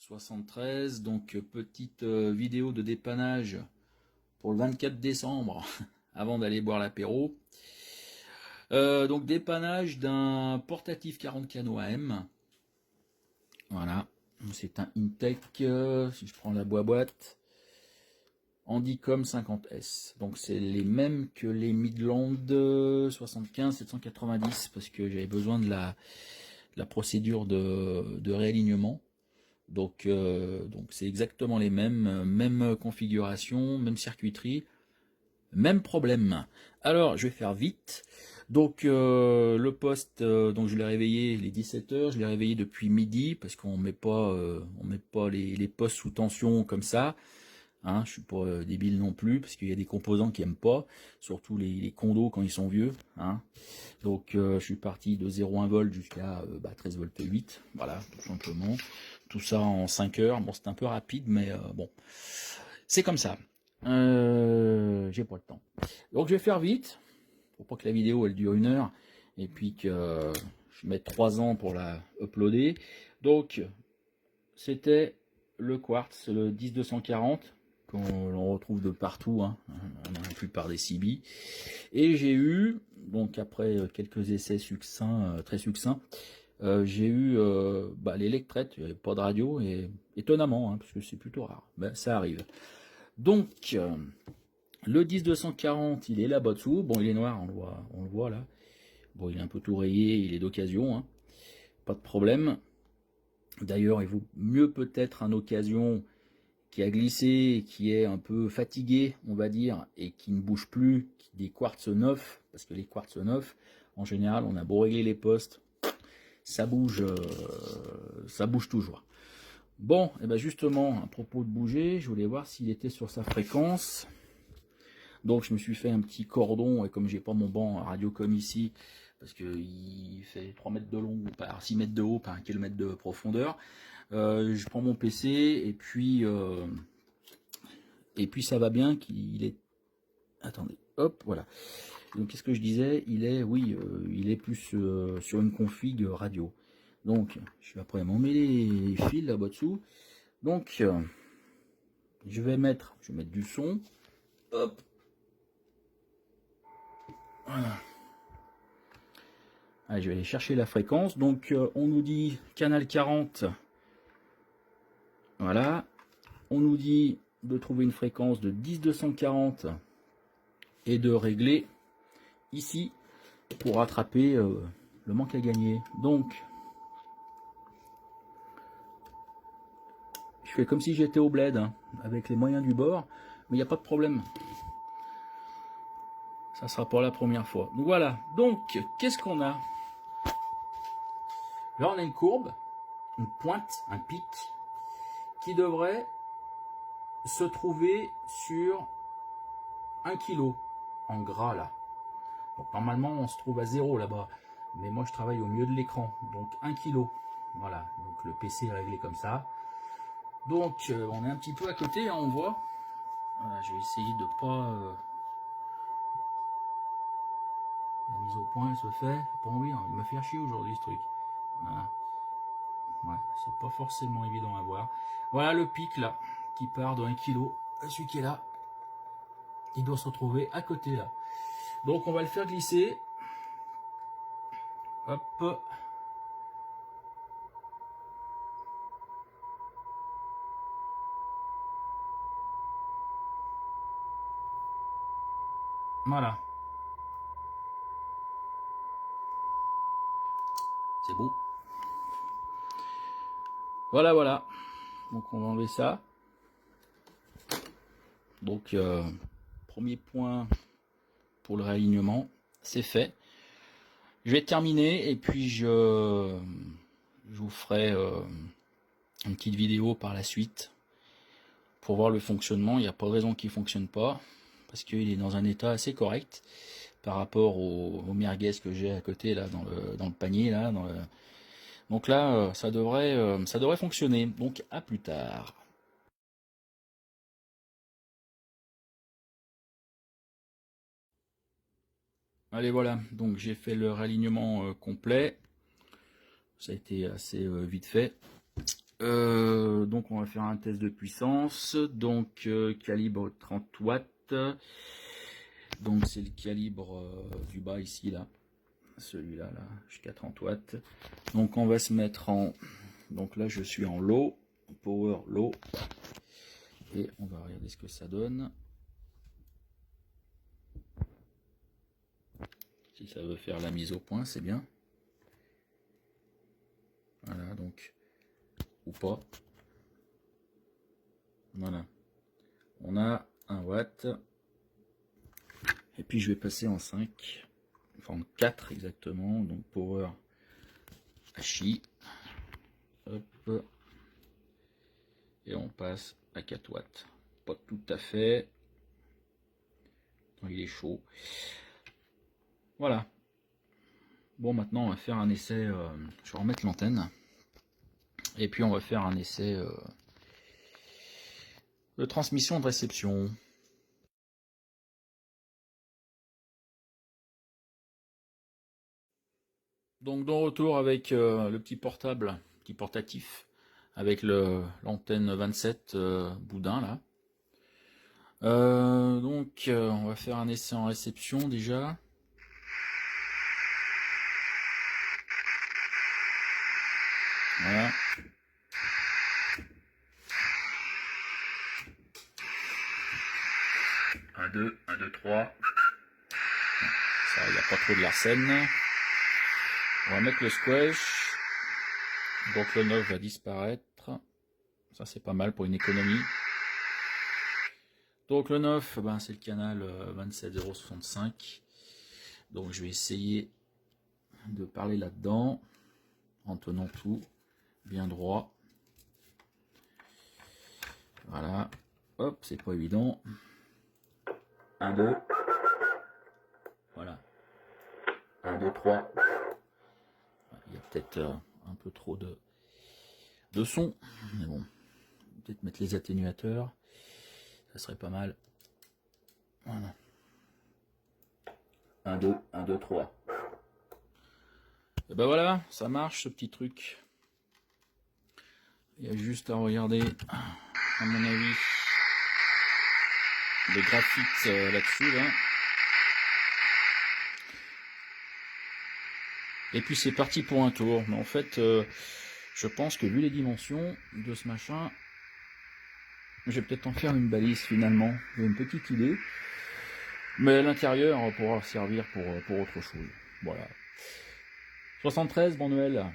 73, donc petite vidéo de dépannage pour le 24 décembre, avant d'aller boire l'apéro. Donc dépannage d'un portatif 40 canaux AM. Voilà, c'est un Intech, si je prends la boîte, Handycom 50S. Donc c'est les mêmes que les Midland 75 790, parce que j'avais besoin de la procédure de réalignement. Donc c'est exactement les mêmes, même configuration, même circuiterie, même problème. Alors je vais faire vite. Donc le poste, donc je l'ai réveillé les 17 h, je l'ai réveillé depuis midi parce qu'on met pas les postes sous tension comme ça. Hein, je suis pas débile non plus parce qu'il y a des composants qui aiment pas, surtout les condos quand ils sont vieux. Hein. Donc je suis parti de 0,1 volt jusqu'à 13 volts 8, voilà, tout simplement. Tout ça en 5 heures. Bon, c'est un peu rapide, mais bon, c'est comme ça. J'ai pas le temps. Donc je vais faire vite, pour pas que la vidéo elle dure 1 heure, et puis que je mette 3 ans pour la uploader. Donc c'était le quartz, le 10240, qu'on retrouve de partout, hein, dans la plupart des CB. Et j'ai eu, donc après quelques essais succincts, très succincts, j'ai eu l'électrette, il n'y avait pas de radio, et étonnamment, hein, parce que c'est plutôt rare, ben, ça arrive. Donc, le 10240, il est là-bas dessous, bon il est noir, on le voit là, bon il est un peu tout rayé, il est d'occasion, hein. Pas de problème. D'ailleurs, il vaut mieux peut-être un occasion qui a glissé, qui est un peu fatigué, on va dire, et qui ne bouge plus, des quartz neufs, parce que les quartz neufs, en général, on a beau régler les postes, ça bouge toujours. Bon, et ben justement, à propos de bouger, je voulais voir s'il était sur sa fréquence. Donc je me suis fait un petit cordon, et comme j'ai pas mon banc radio comme ici, parce qu'il fait 3 mètres de long, par 6 mètres de haut, par 1 km de profondeur, je prends mon PC, et puis ça va bien qu'il est... Attendez, hop, voilà. Donc qu'est-ce que je disais? Il est plus sur une config radio. Donc je vais après m'emmêler les fils là-bas dessous. Donc je vais mettre du son. Hop. Voilà. Allez, je vais aller chercher la fréquence. Donc on nous dit canal 40. Voilà. On nous dit de trouver une fréquence de 10240 et de régler ici pour rattraper le manque à gagner. Donc je fais comme si j'étais au bled, hein, avec les moyens du bord, mais il n'y a pas de problème. Ça sera pour la première fois. Donc voilà. Donc, qu'est-ce qu'on a? Là, on a une courbe, une pointe, un pic, qui devrait se trouver sur 1 kg en gras là. Donc normalement, on se trouve à 0 là-bas. Mais moi, je travaille au milieu de l'écran. Donc 1 kg. Voilà. Donc le PC est réglé comme ça. Donc, on est un petit peu à côté, hein, on voit. Voilà, je vais essayer de pas... La mise au point se fait. Bon oui, il me fait chier aujourd'hui ce truc. Voilà. Ouais, c'est pas forcément évident à voir. Voilà le pic là, qui part de 1 kg. Celui qui est là, il doit se retrouver à côté là. Donc on va le faire glisser. Hop. Voilà. C'est beau. Voilà, voilà. Donc on va enlever ça. Donc premier point pour le réalignement, c'est fait. Je vais terminer et puis je vous ferai une petite vidéo par la suite pour voir le fonctionnement. Il n'y a pas de raison qu'il ne fonctionne pas parce qu'il est dans un état assez correct par rapport aux merguez que j'ai à côté là dans le panier là. Donc là, ça devrait fonctionner. Donc à plus tard. Allez voilà, donc j'ai fait le réalignement complet. Ça a été assez vite fait. Donc on va faire un test de puissance. Donc calibre 30 watts. Donc c'est le calibre du bas ici là. Celui-là là, jusqu'à 30 watts. Donc on va se mettre en... Donc là je suis en low, power low. Et on va regarder ce que ça donne. Si ça veut faire la mise au point, c'est bien. Voilà, donc, ou pas. Voilà. On a 1 watt. Et puis je vais passer en 5. Enfin en 4 exactement. Donc power HI. Hop. Et on passe à 4 watts. Pas tout à fait. Il est chaud. Voilà. Bon, maintenant on va faire un essai. Je vais remettre l'antenne. Et puis on va faire un essai de transmission de réception. Donc de retour avec le petit portable, petit portatif, avec l'antenne 27 boudin là. Donc on va faire un essai en réception déjà. Voilà. Un, deux, 1, 2, 3. Ça, il n'y a pas trop de l'arsène. On va mettre le squash. Donc le 9 va disparaître. Ça c'est pas mal pour une économie. Donc le 9, ben, c'est le canal 27065. Donc je vais essayer de parler là-dedans en tenant tout bien droit. Voilà. Hop, c'est pas évident. 1, 2. Voilà. 1, 2, 3. Il y a peut-être un peu trop de son. Mais bon. Peut-être mettre les atténuateurs. Ça serait pas mal. Voilà. 1, 2, 1, 2, 3. Et ben voilà, ça marche ce petit truc. Il y a juste à regarder, à mon avis, les graphiques là-dessus. Là. Et puis c'est parti pour un tour. Mais en fait, je pense que vu les dimensions de ce machin, je vais peut-être en faire une balise finalement. J'ai une petite idée. Mais l'intérieur pourra servir pour autre chose. Voilà. 73, bon Noël.